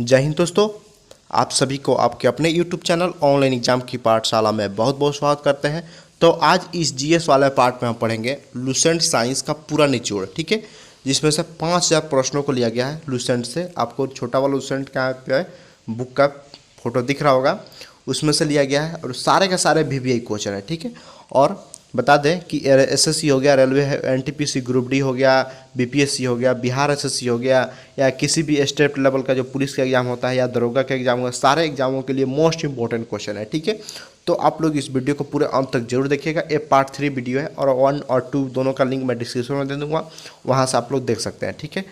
जय हिंद दोस्तों, आप सभी को आपके अपने YouTube चैनल ऑनलाइन एग्जाम की पाठशाला में बहुत बहुत स्वागत करते हैं। तो आज इस जीएस वाले पार्ट में हम पढ़ेंगे लुसेंट साइंस का पूरा निचोड़, ठीक है, जिसमें से 5000 प्रश्नों को लिया गया है लुसेंट से। आपको छोटा वाला लुसेंट का पे बुक का फोटो दिख रहा होगा, उसमें से लिया गया है और सारे के सारे VVI क्वेश्चन है, ठीक है। और बता दें कि एसएससी हो गया, रेलवे एनटीपीसी ग्रुप डी हो गया, बीपीएससी हो गया, बिहार एसएससी हो गया, या किसी भी स्टेट लेवल का जो पुलिस का एग्जाम होता है या दरोगा का एग्जाम होगा, सारे एग्जामों के लिए मोस्ट इंपॉर्टेंट क्वेश्चन है, ठीक है। तो आप लोग इस वीडियो को पूरे अंत तक जरूर देखिएगा। ये पार्ट 3 वीडियो है और 1 और 2 दोनों का लिंक मैं डिस्क्रिप्शन में दे दूंगा, वहाँ से आप लोग देख सकते हैं, ठीक है।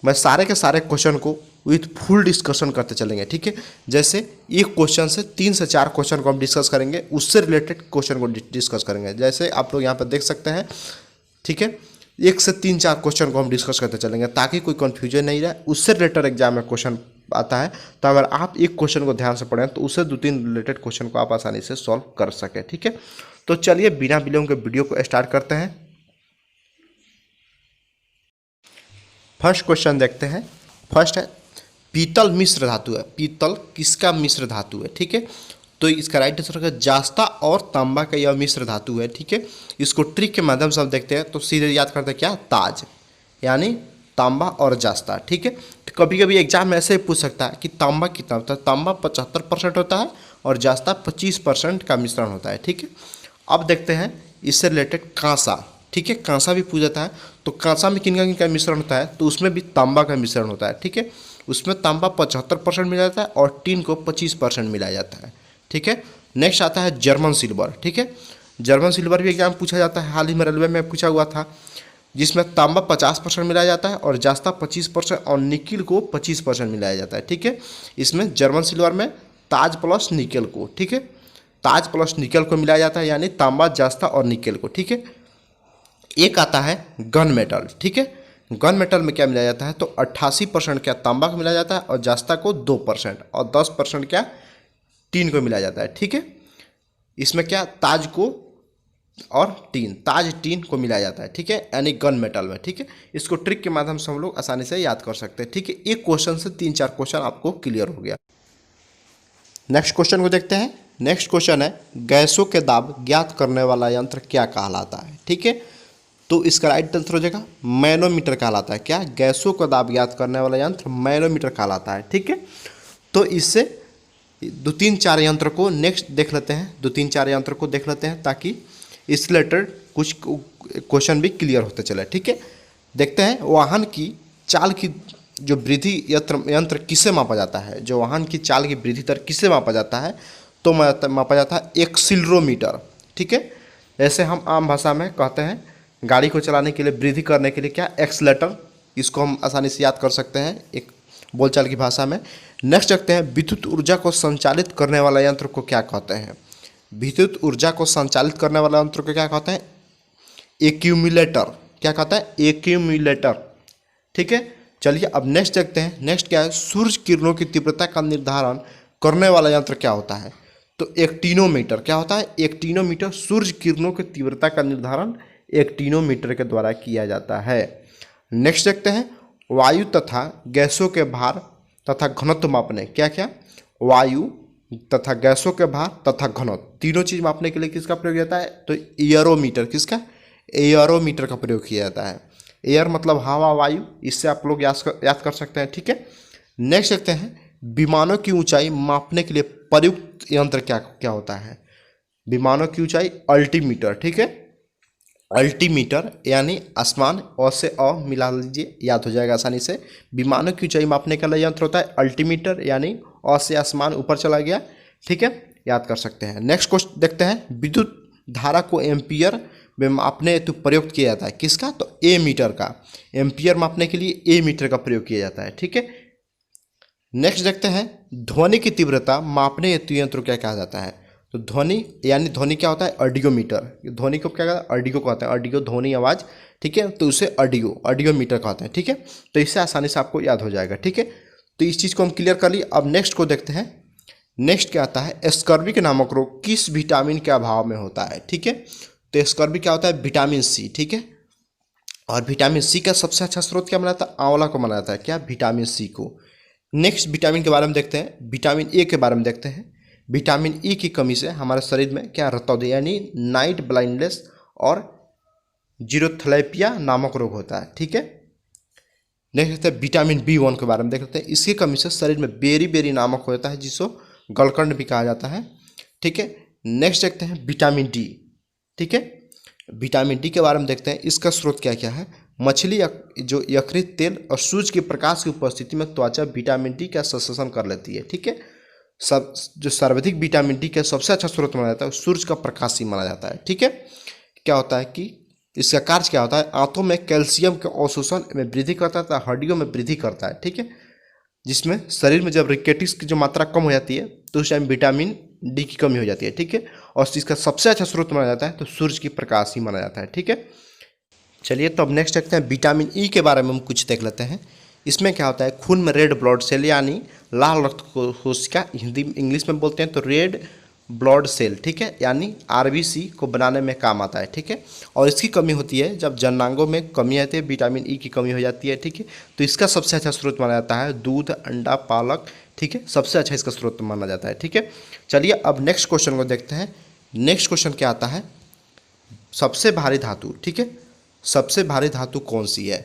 मैं सारे के सारे क्वेश्चन को विथ फुल डिस्कशन करते चलेंगे, ठीक है। जैसे एक क्वेश्चन से 3 से 4 क्वेश्चन को हम डिस्कस करेंगे, उससे रिलेटेड क्वेश्चन को डिस्कस करेंगे। जैसे आप लोग यहाँ पर देख सकते हैं, ठीक है। 1 से 3-4 क्वेश्चन को हम डिस्कस करते चलेंगे ताकि कोई कन्फ्यूजन नहीं रहे। उससे रिलेटेड एग्जाम में क्वेश्चन आता है, तो अगर आप एक क्वेश्चन को ध्यान से पढ़ें तो उससे 2-3 रिलेटेड क्वेश्चन को आप आसानी से सॉल्व कर सकें, ठीक है। तो चलिए बिना विलंब के वीडियो को स्टार्ट करते हैं। फर्स्ट क्वेश्चन देखते हैं। फर्स्ट है, पीतल मिश्र धातु है। पीतल किसका मिश्र धातु है, ठीक है। तो इसका राइट आंसर है जास्ता और तांबा का यह मिश्र धातु है, ठीक है। इसको ट्रिक के माध्यम से हम देखते हैं तो सीधे याद करते हैं क्या, ताज, यानी तांबा और जास्ता, ठीक है। तो कभी कभी एग्जाम में ऐसे ही पूछ सकता है कि तांबा कितना होता है। तांबा 75% होता है और जास्ता 25% का मिश्रण होता है, ठीक है। अब देखते हैं इससे रिलेटेड कांसा, ठीक है। कांसा भी पूछ जाता है, तो कांसा में किन का मिश्रण होता है, तो उसमें भी तांबा का मिश्रण होता है, ठीक है। उसमें तांबा 75% मिला जाता है और टीन को 25% मिलाया जाता है, ठीक है। नेक्स्ट आता है जर्मन सिल्वर, ठीक है। जर्मन सिल्वर भी एग्जाम पूछा जाता है, हाल ही में रेलवे में पूछा हुआ था, जिसमें तांबा 50% मिलाया जाता है और जास्ता 25% और निकिल को 25% मिलाया जाता है, ठीक है। इसमें जर्मन सिल्वर में ताज प्लस निकेल को, ठीक है, ताज प्लस निकेल को मिलाया जाता है, यानी तांबा, जास्ता और निकेल को, ठीक है। एक आता है गन मेटल, ठीक है। गन मेटल में क्या मिलाया जाता है, तो 88% क्या तांबा को मिलाया जाता है और जास्ता को 2% और 10% क्या टीन को मिलाया जाता है, ठीक है। इसमें क्या ताज को और टीन, ताज टीन को मिलाया जाता है, ठीक है, यानी गन मेटल में, ठीक है। इसको ट्रिक के माध्यम से हम लोग आसानी से याद कर सकते हैं, ठीक है। एक क्वेश्चन से 3-4 क्वेश्चन आपको क्लियर हो गया। नेक्स्ट क्वेश्चन को देखते हैं। नेक्स्ट क्वेश्चन है, गैसों के दाब ज्ञात करने वाला यंत्र क्या कहलाता है, ठीक है। तो इसका राइट आंसर हो जाएगा मैनोमीटर कहलाता है। क्या, गैसों का दाब ज्ञात करने वाला यंत्र मैनोमीटर कहलाता है, ठीक है। तो इससे 2-3-4 यंत्र को नेक्स्ट देख लेते हैं, 2-3-4 यंत्र को देख लेते हैं ताकि इस रिलेटेड कुछ क्वेश्चन भी क्लियर होते चले, ठीक है। देखते हैं, वाहन की चाल की जो वृद्धि यंत्र किससे मापा जाता है, जो वाहन की चाल की वृद्धि दर किससे मापा जाता है, तो मापा जाता है एक्सीलरोमीटर, ठीक है। जैसे हम आम भाषा में कहते हैं गाड़ी को चलाने के लिए, वृद्धि करने के लिए क्या, एक्सलेटर, इसको हम आसानी से याद कर सकते हैं एक बोलचाल की भाषा में। नेक्स्ट देखते हैं, विद्युत ऊर्जा को संचालित करने वाला यंत्र को क्या कहते हैं। विद्युत ऊर्जा को संचालित करने वाला यंत्र को क्या कहते हैं, एक्यूमुलेटर, क्या कहता है, एक्यूमुलेटर, ठीक है। चलिए अब नेक्स्ट देखते हैं। नेक्स्ट क्या है, सूर्य किरणों की तीव्रता का निर्धारण करने वाला यंत्र क्या होता है, तो एक्टिनोमीटर, क्या होता है, एक्टिनोमीटर। सूर्य किरणों की तीव्रता का निर्धारण एक्टिनोमीटर के द्वारा किया जाता है। नेक्स्ट देखते हैं, वायु तथा गैसों के भार तथा घनत्व मापने, क्या क्या, वायु तथा गैसों के भार तथा घनत्व, तीनों चीज मापने के लिए किसका प्रयोग जाता है, तो एयरोमीटर, किसका, एयरोमीटर का प्रयोग किया जाता है। एयर मतलब हवा, वायु, इससे आप लोग याद कर सकते हैं, ठीक है। नेक्स्ट देखते हैं, विमानों की ऊंचाई मापने के लिए प्रयुक्त यंत्र क्या क्या होता है। विमानों की ऊंचाई अल्टीमीटर, ठीक है। अल्टीमीटर यानी आसमान, अ से अ मिला लीजिए, याद हो जाएगा आसानी से। विमानों की ऊंचाई मापने का यंत्र होता है अल्टीमीटर, यानी अ से आसमान ऊपर चला गया, ठीक है, याद कर सकते हैं। नेक्स्ट क्वेश्चन देखते हैं, विद्युत धारा को एम्पियर में मापने हेतु प्रयुक्त किया जाता है, किसका, तो ए मीटर का। एम्पियर मापने के लिए ए मीटर का प्रयोग किया जाता है, ठीक है। नेक्स्ट देखते हैं, ध्वनि की तीव्रता मापने हेतु यंत्र क्या कहा जाता है, तो ध्वनि यानी ध्वनि क्या होता है, ऑडियोमीटर। ध्वनि को क्या कहता है, ऑडियो को कहते हैं, ऑडियो ध्वनि आवाज़, ठीक है, तो उसे ऑडियोमीटर कहते हैं, ठीक है। तो इससे आसानी से आपको याद हो जाएगा, ठीक है। तो इस चीज़ को हम क्लियर कर लिए। अब नेक्स्ट को देखते हैं। नेक्स्ट क्या आता है, स्कर्वी नामक रोग किस विटामिन के अभाव में होता है, ठीक है। तो स्कर्वी क्या होता है, विटामिन सी, ठीक है। और विटामिन सी का सबसे अच्छा स्रोत क्या माना जाता है, आंवला को माना जाता है, क्या, विटामिन सी को। नेक्स्ट विटामिन के बारे में देखते हैं, विटामिन ए के बारे में देखते हैं। विटामिन ई की कमी से हमारे शरीर में क्या रतौंधी यानी नाइट ब्लाइंडनेस और जीरोथैलेपिया नामक रोग होता है। ठीक है, नेक्स्ट देखते हैं विटामिन बी1 के बारे में देख लेते हैं। इसकी कमी से शरीर में बेरी बेरी नामक हो जाता है जिसको गलकंड भी कहा जाता है। ठीक है, नेक्स्ट देखते हैं विटामिन डी। ठीक है, विटामिन डी के बारे में देखते हैं, इसका स्रोत क्या क्या है। मछली जो यकृत तेल और सूर्य के प्रकाश की उपस्थिति में त्वचा विटामिन डी का संश्लेषण कर लेती है। ठीक है, सब जो सर्वाधिक विटामिन डी का सबसे अच्छा स्रोत माना जाता है सूर्य का प्रकाश ही माना जाता है। ठीक है, क्या होता है कि इसका कार्य क्या होता है, आंतों में कैल्शियम के अवशोषण में वृद्धि करता है, हड्डियों में वृद्धि करता है। ठीक है, जिसमें शरीर में जब रिकेटिस की जो मात्रा कम हो जाती है तो उस टाइम विटामिन डी की कमी हो जाती है। ठीक है, और इसका सबसे अच्छा स्रोत माना जाता है तो सूर्य की प्रकाश ही माना जाता है। ठीक है, चलिए तो अब नेक्स्ट देखते हैं विटामिन ई के बारे में हम कुछ देख लेते हैं। इसमें क्या होता है, खून में रेड ब्लड सेल यानी लाल रक्त कोशिका, हिंदी इंग्लिश में बोलते हैं तो रेड ब्लड सेल, ठीक है, यानी आरबीसी को बनाने में काम आता है। ठीक है, और इसकी कमी होती है जब जननांगों में कमी आती है, विटामिन ई की कमी हो जाती है। ठीक है, तो इसका सबसे अच्छा स्रोत माना जाता है दूध, अंडा, पालक। ठीक है, सबसे अच्छा इसका स्रोत माना जाता है। ठीक है, चलिए अब नेक्स्ट क्वेश्चन को देखते हैं। नेक्स्ट क्वेश्चन क्या आता है, सबसे भारी धातु। ठीक है, सबसे भारी धातु कौन सी है,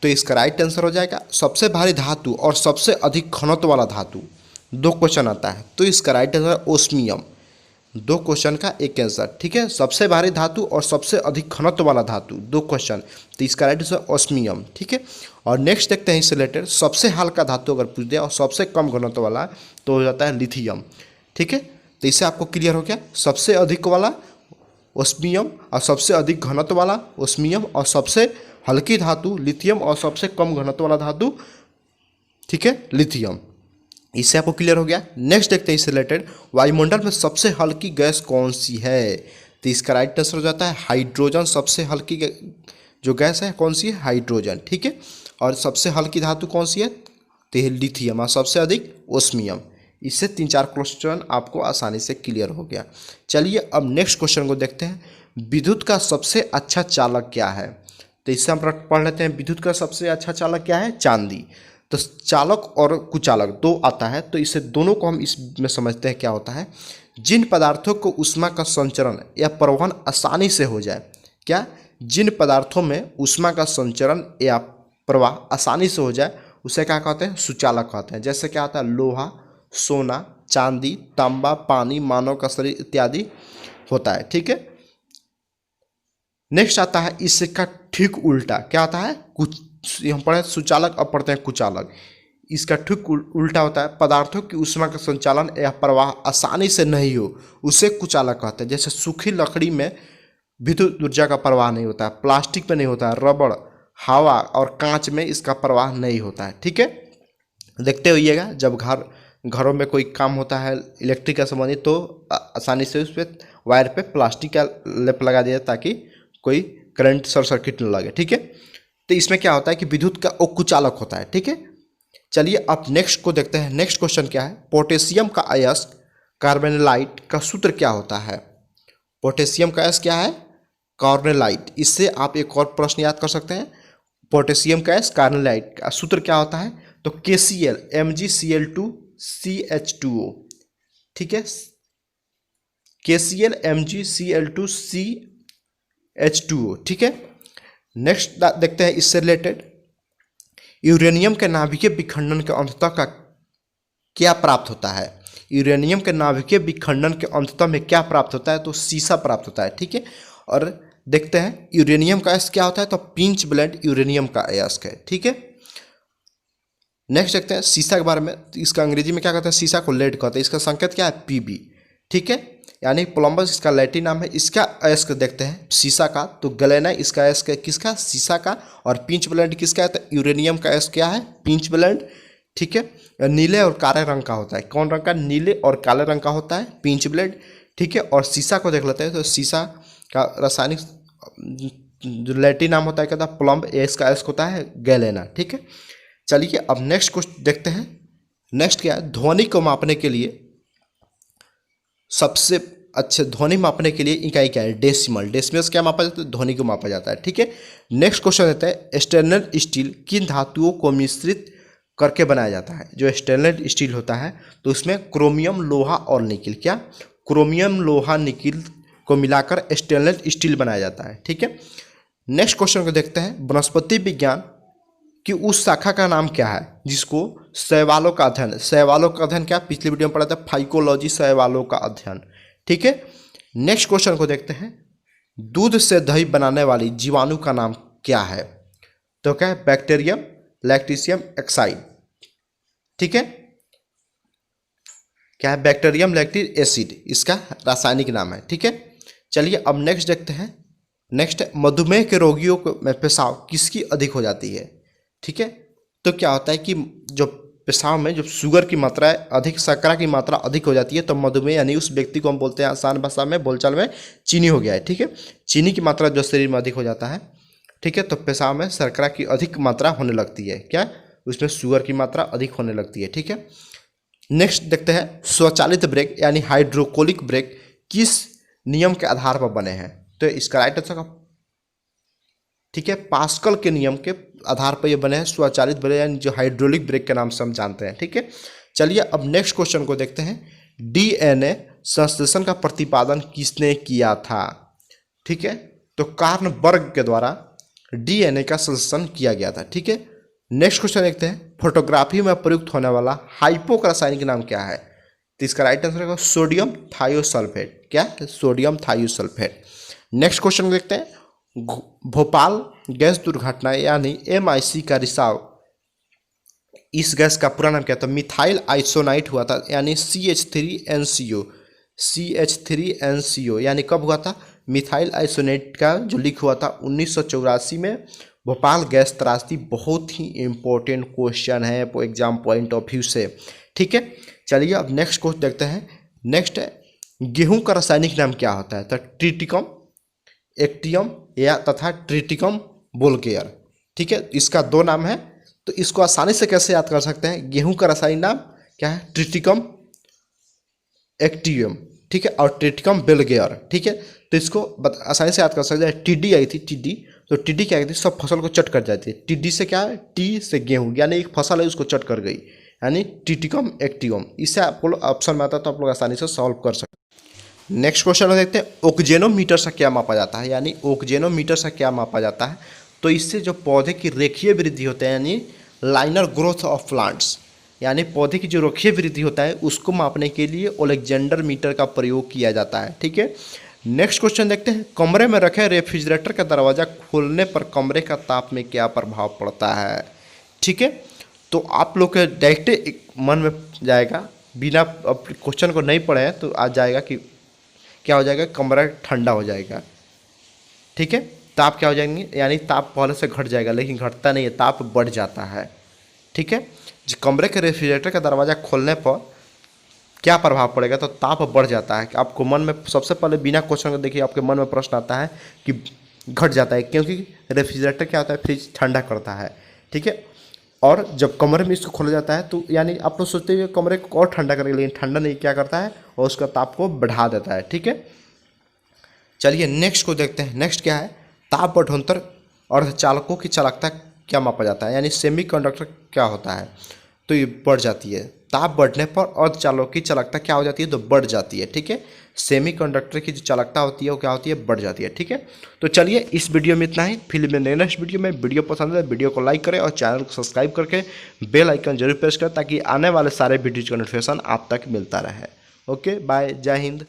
तो इसका राइट आंसर हो जाएगा सबसे भारी धातु और सबसे अधिक घनत्व वाला धातु। दो क्वेश्चन आता है तो इसका राइट आंसर ओस्मियम। दो क्वेश्चन का एक आंसर। ठीक है, सबसे भारी धातु और सबसे अधिक घनत्व वाला धातु, दो क्वेश्चन, तो इसका राइट आंसर ओस्मियम। ठीक है, और नेक्स्ट देखते हैं इससे रिलेटेड सबसे हल्का धातु अगर पूछ दिया और सबसे कम घनत्व वाला तो हो जाता है लिथियम। ठीक है, तो इससे आपको क्लियर हो गया, सबसे अधिक वाला ओस्मियम और सबसे अधिक घनत्व वाला ओस्मियम और सबसे हल्की धातु लिथियम और सबसे कम घनत्व वाला धातु, ठीक है, लिथियम। इससे आपको क्लियर हो गया। नेक्स्ट देखते हैं इससे रिलेटेड वायुमंडल में सबसे हल्की गैस कौन सी है, तो इसका राइट आंसर हो जाता है हाइड्रोजन। सबसे हल्की जो गैस है कौन सी है, हाइड्रोजन। ठीक है, और सबसे हल्की धातु कौन सी है, तो ये लिथियम और सबसे अधिक ओस्मियम। इससे 3-4 क्वेश्चन आपको आसानी से क्लियर हो गया। चलिए अब नेक्स्ट क्वेश्चन को देखते हैं, विद्युत का सबसे अच्छा चालक क्या है, तो इससे हम पढ़ लेते हैं विद्युत का सबसे अच्छा चालक क्या है, चांदी। तो चालक और कुचालक दो आता है, तो इसे दोनों को हम इसमें समझते हैं क्या होता है, जिन पदार्थों को ऊष्मा का संचरण या परिवहन आसानी से हो जाए, क्या, जिन पदार्थों में ऊष्मा का संचरण या प्रवाह आसानी से हो जाए उसे क्या कहते हैं, सुचालक कहते हैं। जैसे क्या होता है, लोहा, सोना, चांदी, तांबा, पानी, मानव का शरीर इत्यादि होता है। ठीक है, नेक्स्ट आता है इसका ठीक उल्टा क्या आता है, कुछ हम पढ़े सुचालक, अब पढ़ते हैं कुचालक। इसका ठीक उल्टा होता है पदार्थों की ऊष्मा का संचालन या प्रवाह आसानी से नहीं हो उसे कुचालक कहते हैं। जैसे सूखी लकड़ी में विद्युत ऊर्जा का प्रवाह नहीं होता है, प्लास्टिक में नहीं होता है, रबड़, हवा और कांच में इसका प्रवाह नहीं होता है। ठीक है, देखते होइएगा जब घरों में कोई काम होता है इलेक्ट्रिक का संबंधित तो आसानी से उस पर वायर पे प्लास्टिक का लेप लगा दिया ताकि कोई करंट शॉर्ट सर्किट न लगे। ठीक है, तो इसमें क्या होता है कि विद्युत का वो कुचालक होता है। ठीक है, चलिए अब नेक्स्ट को देखते हैं। नेक्स्ट क्वेश्चन क्या है, पोटेशियम का अयस्क कार्बोनिलाइट का सूत्र क्या होता है। पोटेशियम का अयस्क क्या है, कार्बोनिलाइट। इससे आप एक और प्रश्न याद कर सकते हैं, पोटेशियम का अयस्क कार्बोनिलाइट का सूत्र क्या होता है, तो KCl MgCl2CH2O। ठीक है, KCl MgCl2CH2O। ठीक है, नेक्स्ट देखते हैं इससे रिलेटेड यूरेनियम के नाभिकीय विखंडन के अंततः का क्या प्राप्त होता है। यूरेनियम के नाभिकीय विखंडन के अंततः में क्या प्राप्त होता है, तो सीसा प्राप्त होता है। ठीक है, और देखते हैं यूरेनियम का अयस्क क्या होता है, तो पिंच ब्लेंड यूरेनियम का अयस्क है। ठीक है, नेक्स्ट देखते हैं सीसा के बारे में। इसका अंग्रेजी में क्या कहते हैं, सीसा को लेड कहते हैं। इसका संकेत क्या है, Pb। ठीक है, यानी कोलंबस इसका लैटिन नाम है। इसका अयस्क देखते हैं सीसा का, तो गलेना इसका अयस्क है किसका, सीसा का। और पिंच ब्लेंड किसका है, तो यूरेनियम का अयस्क क्या है, पिंच ब्लेंड। ठीक है, नीले और काले रंग का होता है। कौन रंग का, नीले और काले रंग का होता है पिंच ब्लेंड। ठीक है, और सीसा को देख लेते हैं, तो सीसा का रासायनिक जो लैटिन नाम होता है क्या था, प्लम्ब। इसका अयस्क होता है गैलेना। ठीक है, चलिए अब नेक्स्ट क्वेश्चन देखते हैं। नेक्स्ट क्या है, ध्वनि को मापने के लिए सबसे अच्छे ध्वनि मापने के लिए इकाई क्या है, डेसिमल। डेसिमल से क्या मापा जाता है, ध्वनि को मापा जाता है। ठीक है, नेक्स्ट क्वेश्चन देता है स्टेनलेस स्टील किन धातुओं को मिश्रित करके बनाया जाता है। जो स्टेनलेस स्टील होता है तो उसमें क्रोमियम, लोहा और निकिल, क्या क्रोमियम, लोहा, निकिल को मिलाकर स्टेनलेस स्टील बनाया जाता है। ठीक है, नेक्स्ट क्वेश्चन को देखते हैं। वनस्पति विज्ञान की उस शाखा का नाम क्या है जिसको शैवालों का अध्ययन, शैवालों का अध्ययन क्या पिछली वीडियो में पढ़ा था, फाइकोलॉजी, शैवालों का अध्ययन। ठीक है, नेक्स्ट क्वेश्चन को देखते हैं। दूध से दही बनाने वाली जीवाणु का नाम क्या है? तो क्या है? बैक्टीरियम लैक्टिसियम एक्साइड। ठीक है, क्या है? बैक्टीरियम लैक्टिक एसिड इसका रासायनिक नाम है। ठीक है, चलिए अब नेक्स्ट देखते हैं। नेक्स्ट, मधुमेह के रोगियों को में पेशाब किसकी अधिक हो जाती है? ठीक है, तो क्या होता है कि जो पेशाब में जो शुगर की मात्रा है अधिक, शर्करा की मात्रा अधिक हो जाती है, तो मधुमेह यानी उस व्यक्ति को हम बोलते हैं आसान भाषा में, बोलचाल में, चीनी हो गया है। ठीक है, चीनी की मात्रा जो शरीर में अधिक हो जाता है, ठीक है, तो पेशाब में शर्करा की अधिक मात्रा होने लगती है, क्या उसमें शुगर की मात्रा अधिक होने लगती है। ठीक है, नेक्स्ट देखते हैं। स्वचालित ब्रेक यानी हाइड्रोकोलिक ब्रेक किस नियम के आधार पर बने हैं? तो इसका राइट आंसर, ठीक है, पास्कल के नियम के आधार पर ये बने हैं स्वचालित ब्रेक, यानी जो हाइड्रोलिक ब्रेक के नाम से हम जानते हैं। ठीक है, चलिए अब नेक्स्ट क्वेश्चन को देखते हैं। डीएनए संश्लेषण का प्रतिपादन किसने किया था? ठीक है, तो कार्ल बर्ग के द्वारा डीएनए का संश्लेषण किया गया था। ठीक है, नेक्स्ट क्वेश्चन देखते हैं। फोटोग्राफी में प्रयुक्त होने वाला हाइपो का रासायनिक नाम क्या है? तो इसका राइट आंसर होगा सोडियम थायोसल्फेट। क्या है? Sodium thiosulphate. नेक्स्ट क्वेश्चन देखते हैं। भोपाल गैस दुर्घटना यानी MIC का रिसाव, इस गैस का पूरा नाम क्या था? मिथाइल आइसोनाइट हुआ था, यानी CH3NCO। CH3NCO यानी कब हुआ था? मिथाइल आइसोनेट का जो लीक हुआ था 1984 में। भोपाल गैस त्रासदी बहुत ही इंपॉर्टेंट क्वेश्चन है एग्जाम पॉइंट ऑफ व्यू से। ठीक है, चलिए अब नेक्स्ट क्वेश्चन देखते हैं। नेक्स्ट है, गेहूं का रासायनिक नाम क्या होता है? तो ट्रिटिकम एक्टियम या तथा ट्रिटिकम बोल्केयर। ठीक है, इसका दो नाम है, तो इसको आसानी से कैसे याद कर सकते हैं? गेहूं का रासायनिक नाम क्या है? ट्रिटिकम एक्टियम। ठीक है, और ट्रिटिकम बेल्गेयर। ठीक है, तो इसको आसानी से याद कर सकते हैं। टिड्डी आई थी, टिड्डी, तो टिड्डी क्या कहती है? सब फसल को चट कर जाती है। टिड्डी से क्या है? टी से गेहूं, यानी एक फसल है उसको चट कर गई, यानी ट्रिटिकम एक्टियम। इससे आपको ऑप्शन में आता है तो आप लोग आसानी से सॉल्व कर सकते हैं। नेक्स्ट क्वेश्चन देखते हैं। ओक्जेनोमीटर से क्या मापा जाता है? यानी ओक्जेनोमीटर से क्या मापा जाता है? तो इससे जो पौधे की रेखीय वृद्धि होता है, यानी लाइनर ग्रोथ ऑफ प्लांट्स, यानी पौधे की जो रेखीय वृद्धि होता है उसको मापने के लिए ओलेक्जेंडर मीटर का प्रयोग किया जाता है। ठीक है, नेक्स्ट क्वेश्चन देखते हैं। कमरे में रखे रेफ्रिजरेटर का दरवाज़ा खोलने पर कमरे का ताप में क्या प्रभाव पड़ता है? ठीक है, तो आप लोग के डायरेक्ट मन में जाएगा, बिना क्वेश्चन को नहीं पढ़े हैं तो आ जाएगा कि क्या हो जाएगा? कमरा ठंडा हो जाएगा। ठीक है, ताप क्या हो जाएंगे? यानी ताप पहले से घट जाएगा, लेकिन घटता नहीं है, ताप बढ़ जाता है। ठीक है, कमरे के रेफ्रिजरेटर का दरवाज़ा खोलने पर क्या प्रभाव पड़ेगा? तो ताप बढ़ जाता है। आपको मन में सबसे पहले बिना क्वेश्चन को देखिए आपके मन में प्रश्न आता है कि घट जाता है, क्योंकि रेफ्रिजरेटर क्या होता है? फ्रिज ठंडा करता है। ठीक है, और जब कमरे में इसको खोला जाता है तो यानी आप लोग सोचते हैं कमरे को और ठंडा करेगा, लेकिन ठंडा नहीं, क्या करता है? और उसका ताप को बढ़ा देता है। ठीक है, चलिए नेक्स्ट को देखते हैं। नेक्स्ट क्या है? ताप बढ़ोत्तर अर्धचालकों की चालकता क्या मापा जाता है? यानी सेमीकंडक्टर क्या होता है? तो ये बढ़ जाती है। ताप बढ़ने पर अर्धचालकों की चालकता क्या हो जाती है? तो बढ़ जाती है। ठीक है, सेमीकंडक्टर की जो चालकता होती है वो क्या होती है? बढ़ जाती है। ठीक है, तो चलिए इस वीडियो में इतना ही। फिर में नेक्स्ट वीडियो में, वीडियो पसंद है वीडियो को लाइक करें और चैनल को सब्सक्राइब करके बेल आइकन जरूर प्रेस करें, ताकि आने वाले सारे वीडियो का नोटिफिकेशन आप तक मिलता रहे। ओके, बाय, जय हिंद।